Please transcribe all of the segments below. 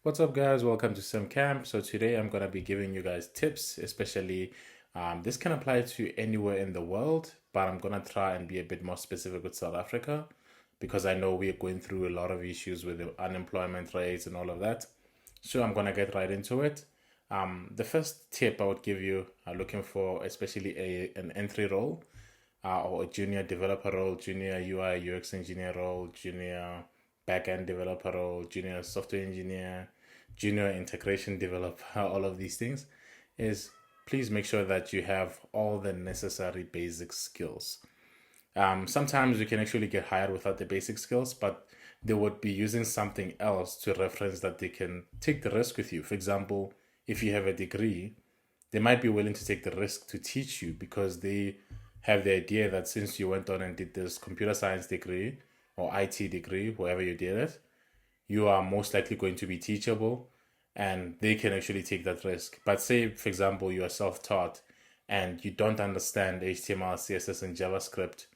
What's up, guys? Welcome to Sim Camp. So today I'm gonna be giving you guys tips, especially this can apply to anywhere in the world, but I'm gonna try and be a bit more specific with South Africa because I know we're going through a lot of issues with the unemployment rates and all of that. So I'm gonna get right into it. The first tip I would give you, looking for especially an entry role, or a junior developer role, junior UI UX engineer role, junior backend developer role, junior software engineer, junior integration developer, all of these things, is please make sure that you have all the necessary basic skills. Sometimes you can actually get hired without the basic skills, but they would be using something else to reference that they can take the risk with you. For example, if you have a degree, they might be willing to take the risk to teach you because they have the idea that since you went on and did this computer science degree or IT degree, wherever you did it, you are most likely going to be teachable and they can actually take that risk. But say, for example, you are self taught and you don't understand HTML, CSS, and JavaScript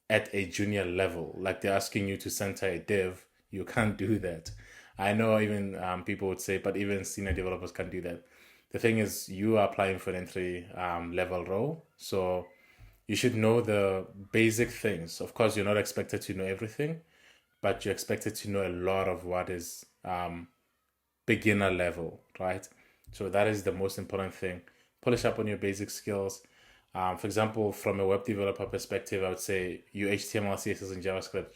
at a junior level, like they're asking you to center a div, you can't do that. I know even people would say, but even senior developers can't do that. The thing is, you are applying for an entry level role, so you should know the basic things. Of course, you're not expected to know everything, but you're expected to know a lot of what is beginner level, right? So that is the most important thing. Polish up on your basic skills. For example, from a web developer perspective, I would say you HTML, CSS, and JavaScript.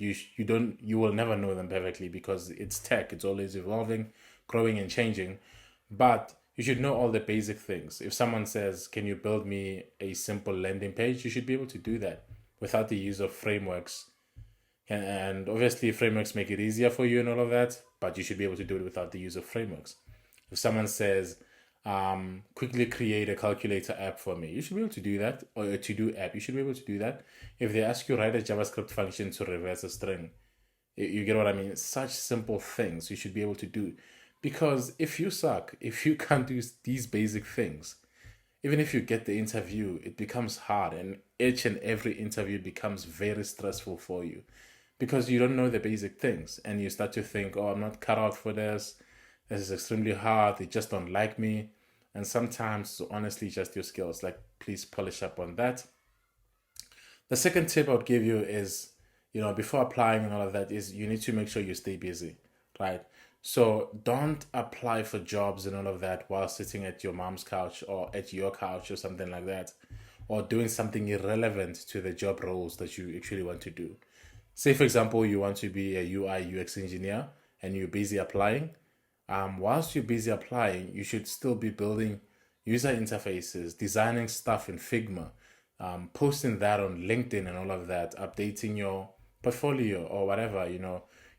You will never know them perfectly because it's tech. It's always evolving, growing, and changing. But you should know all the basic things. If someone says, "Can you build me a simple landing page?" you should be able to do that without the use of frameworks. And obviously, frameworks make it easier for you and all of that, but you should be able to do it without the use of frameworks. If someone says, quickly create a calculator app for me, you should be able to do that, or a to do app, you should be able to do that. If they ask you write a JavaScript function to reverse a string, you get what I mean? Such simple things you should be able to do. Because if you suck, if you can't do these basic things, even if you get the interview, it becomes hard, and each and every interview becomes very stressful for you because you don't know the basic things and you start to think, oh, I'm not cut out for this. This is extremely hard. They just don't like me. And sometimes, honestly, just your skills. Like, please polish up on that. The second tip I would give you is, before applying and all of that, is you need to make sure you stay busy, right? So don't apply for jobs and all of that while sitting at your mom's couch or at your couch or something like that, or doing something irrelevant to the job roles that you actually want to do. Say, for example, you want to be a UI UX engineer and you're busy applying. Whilst you're busy applying, you should still be building user interfaces, designing stuff in Figma, posting that on LinkedIn and all of that, updating your portfolio or whatever,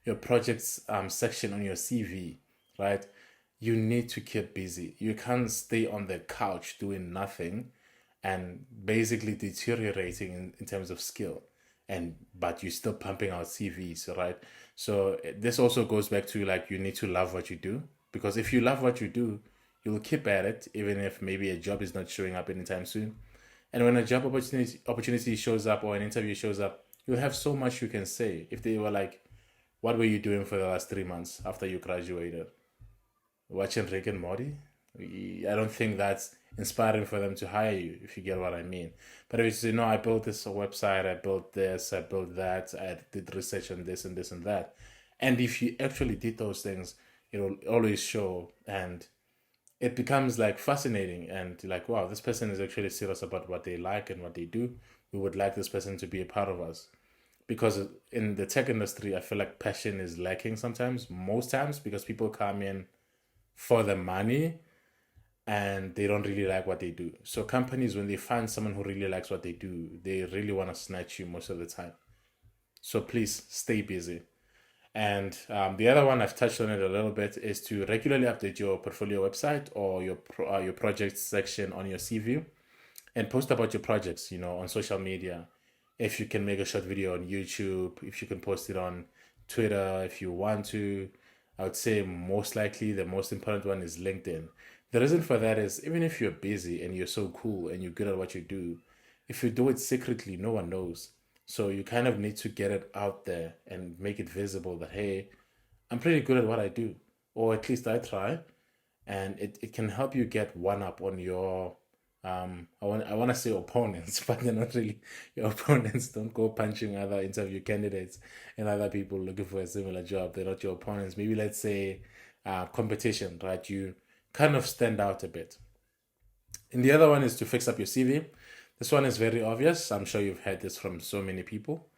your projects section on your CV, right? You need to keep busy. You can't stay on the couch doing nothing and basically deteriorating in terms of skill, and but you're still pumping out CVs, right? So this also goes back to, like, you need to love what you do, because if you love what you do, you'll keep at it even if maybe a job is not showing up anytime soon. And when a job opportunity shows up or an interview shows up, you'll have so much you can say. If they were like, what were you doing for the last 3 months after you graduated? Watching Rick and Morty? I don't think that's inspiring for them to hire you, if you get what I mean. But if you say, no, I built this website, I built this, I built that, I did research on this and this and that. And if you actually did those things, it'll always show, and it becomes like fascinating and like, wow, this person is actually serious about what they like and what they do. We would like this person to be a part of us. Because in the tech industry, I feel like passion is lacking sometimes, most times, because people come in for the money and they don't really like what they do. So companies, when they find someone who really likes what they do, they really want to snatch you most of the time. So please stay busy. And the other one, I've touched on it a little bit, is to regularly update your portfolio website or your project section on your CV, and post about your projects, on social media. If you can make a short video on YouTube, if you can post it on Twitter, if you want to. I would say most likely the most important one is LinkedIn. The reason for that is, even if you're busy and you're so cool and you're good at what you do, if you do it secretly, no one knows. So you kind of need to get it out there and make it visible that, hey, I'm pretty good at what I do. or at least I try, and it can help you get one up on your I want to say opponents, but they're not really your opponents. Don't go punching other interview candidates and other people looking for a similar job. They're not your opponents. Maybe let's say competition, right? You kind of stand out a bit. And the other one is to fix up your CV. This one is very obvious. I'm sure you've heard this from so many people.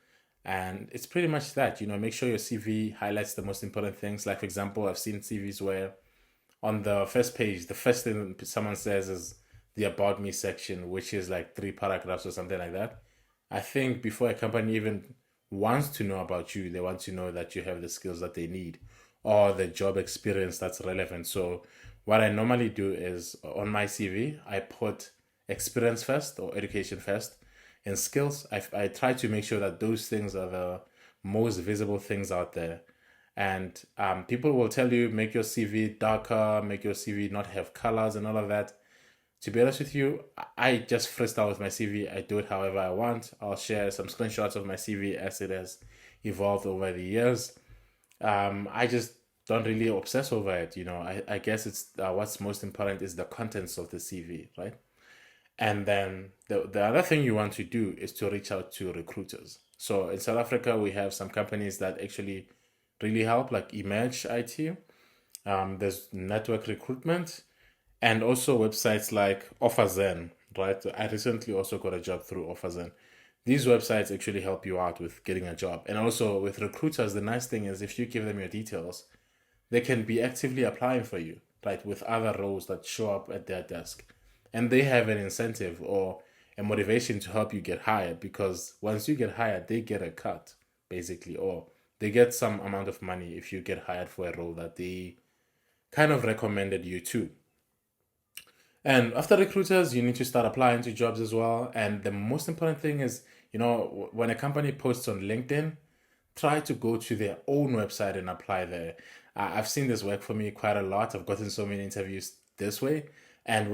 And it's pretty much that, make sure your CV highlights the most important things. Like, for example, I've seen CVs where on the first page, the first thing someone says is the About Me section, which is like 3 paragraphs or something like that. I think before a company even wants to know about you, they want to know that you have the skills that they need or the job experience that's relevant. So, what I normally do is on my CV, I put experience first or education first and skills. I try to make sure that those things are the most visible things out there. And people will tell you, make your CV darker, make your CV not have colors and all of that. To be honest with you, I just freestyle with my CV. I do it however I want. I'll share some screenshots of my CV as it has evolved over the years. I just don't really obsess over it. I guess it's what's most important is the contents of the CV, right? And then the other thing you want to do is to reach out to recruiters. So in South Africa, we have some companies that actually really help, like Emerge IT. There's network recruitment and also websites like OfferZen, right? I recently also got a job through OfferZen. These websites actually help you out with getting a job. And also with recruiters, the nice thing is if you give them your details, they can be actively applying for you, right? With other roles that show up at their desk. And they have an incentive or a motivation to help you get hired because once you get hired, they get a cut, basically, or they get some amount of money if you get hired for a role that they kind of recommended you to. And after recruiters, you need to start applying to jobs as well. And the most important thing is, when a company posts on LinkedIn, try to go to their own website and apply there. I've seen this work for me quite a lot. I've gotten so many interviews this way. And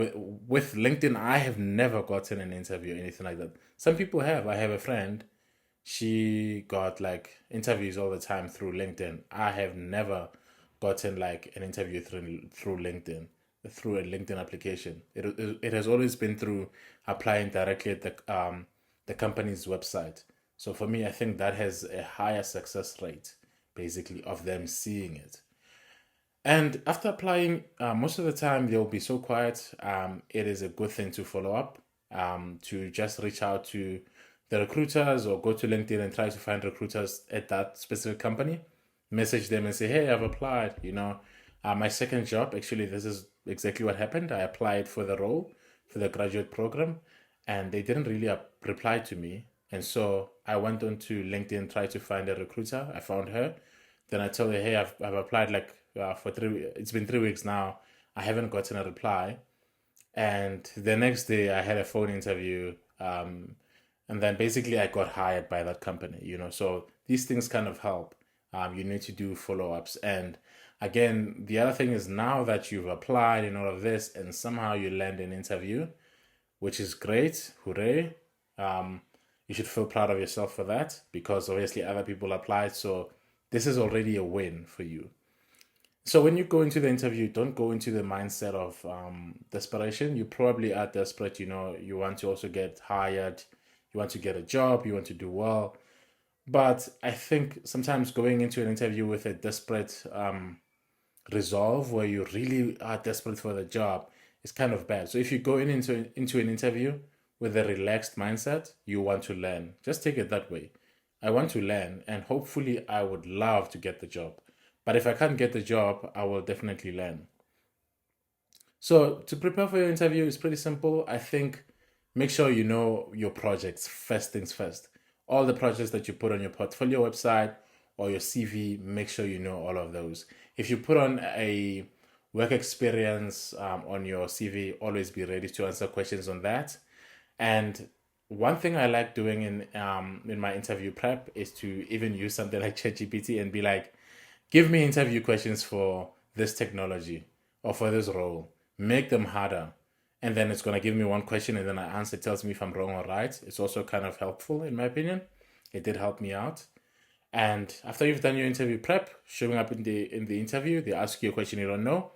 with LinkedIn, I have never gotten an interview or anything like that. Some people have. I have a friend, she got like interviews all the time through LinkedIn. I have never gotten like an interview through LinkedIn, through a LinkedIn application. It has always been through applying directly at the company's website. So for me, I think that has a higher success rate, basically, of them seeing it. And after applying, most of the time they'll be so quiet. It is a good thing to follow up, to just reach out to the recruiters or go to LinkedIn and try to find recruiters at that specific company. Message them and say, hey, I've applied. My second job, actually, this is exactly what happened. I applied for the role for the graduate program and they didn't really reply to me. And so I went on to LinkedIn, tried to find a recruiter. I found her. Then I told her, hey, I've applied like for it's been 3 weeks now. I haven't gotten a reply. And the next day I had a phone interview. And then basically I got hired by that company. So these things kind of help. You need to do follow-ups. And again, the other thing is now that you've applied and all of this and somehow you land an interview, which is great, hooray. You should feel proud of yourself for that because obviously other people applied. So this is already a win for you. So when you go into the interview, don't go into the mindset of desperation. You probably are desperate. You want to also get hired. You want to get a job. You want to do well. But I think sometimes going into an interview with a desperate resolve where you really are desperate for the job is kind of bad. So if you go into an interview with a relaxed mindset, you want to learn. Just take it that way. I want to learn and hopefully I would love to get the job. But if I can't get the job, I will definitely learn. So to prepare for your interview is pretty simple. I think make sure you know your projects first things first. All the projects that you put on your portfolio website or your CV, make sure you know all of those. If you put on a work experience on your CV, always be ready to answer questions on that. And one thing I like doing in my interview prep is to even use something like ChatGPT and be like, give me interview questions for this technology or for this role. Make them harder. And then it's going to give me one question and then I answer. It tells me if I'm wrong or right. It's also kind of helpful in my opinion. It did help me out. And after you've done your interview prep, showing up in the interview, they ask you a question you don't know.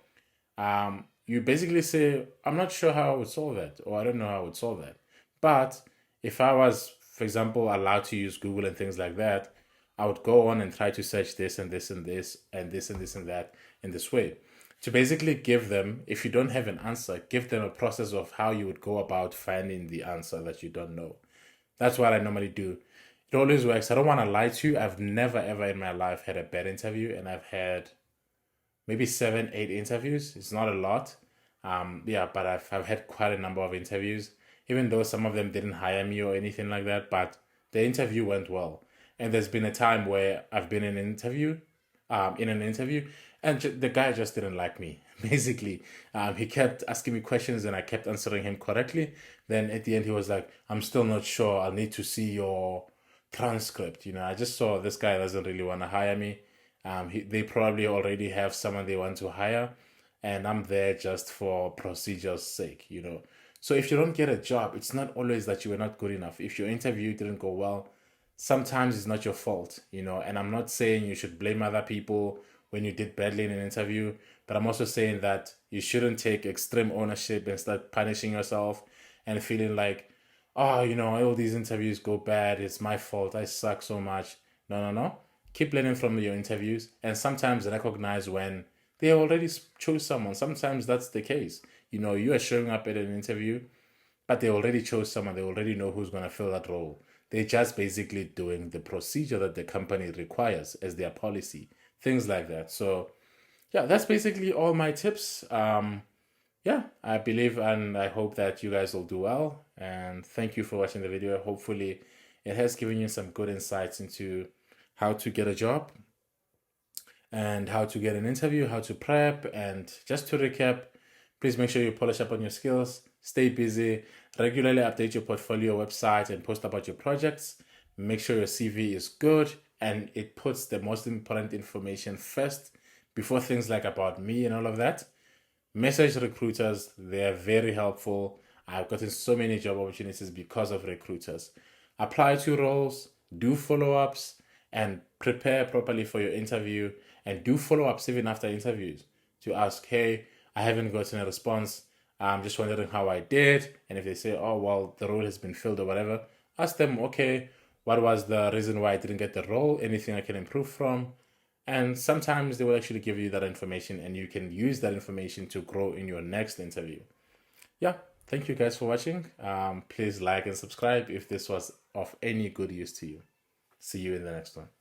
You basically say, I'm not sure how I would solve that, or I don't know how I would solve that. But if I was, for example, allowed to use Google and things like that, I would go on and try to search this and this and this and this and this and that in this way. To basically give them, if you don't have an answer, give them a process of how you would go about finding the answer that you don't know. That's what I normally do. It always works. I don't want to lie to you. I've never ever in my life had a bad interview, and I've had maybe 7, 8 interviews. It's not a lot. Yeah, but I've had quite a number of interviews, even though some of them didn't hire me or anything like that. But the interview went well. And there's been a time where I've been in an interview, and the guy just didn't like me. Basically, he kept asking me questions, and I kept answering him correctly. Then at the end, he was like, "I'm still not sure. I'll need to see your transcript." I just saw this guy doesn't really want to hire me. They probably already have someone they want to hire, and I'm there just for procedure's sake. So if you don't get a job, it's not always that you were not good enough. If your interview didn't go well, sometimes it's not your fault. And I'm not saying you should blame other people when you did badly in an interview, but I'm also saying that you shouldn't take extreme ownership and start punishing yourself and feeling like, oh, all these interviews go bad. It's my fault. I suck so much. No, no, no. Keep learning from your interviews and sometimes recognize when they already chose someone. Sometimes that's the case. You are showing up at an interview, but they already chose someone. They already know who's going to fill that role. They're just basically doing the procedure that the company requires as their policy, things like that. So, yeah, that's basically all my tips. Yeah, I believe and I hope that you guys will do well. And thank you for watching the video. Hopefully, it has given you some good insights into how to get a job and how to get an interview, how to prep. And just to recap, please make sure you polish up on your skills, stay busy, regularly update your portfolio website and post about your projects. Make sure your CV is good and it puts the most important information first before things like about me and all of that. Message recruiters, they're very helpful. I've gotten so many job opportunities because of recruiters. Apply to roles, do follow ups, and prepare properly for your interview. And do follow ups even after interviews to ask, hey, I haven't gotten a response. I'm just wondering how I did. And if they say, oh, well, the role has been filled or whatever, ask them, okay, what was the reason why I didn't get the role? Anything I can improve from? And sometimes they will actually give you that information and you can use that information to grow in your next interview. Yeah, thank you guys for watching. Please like and subscribe if this was of any good use to you. See you in the next one.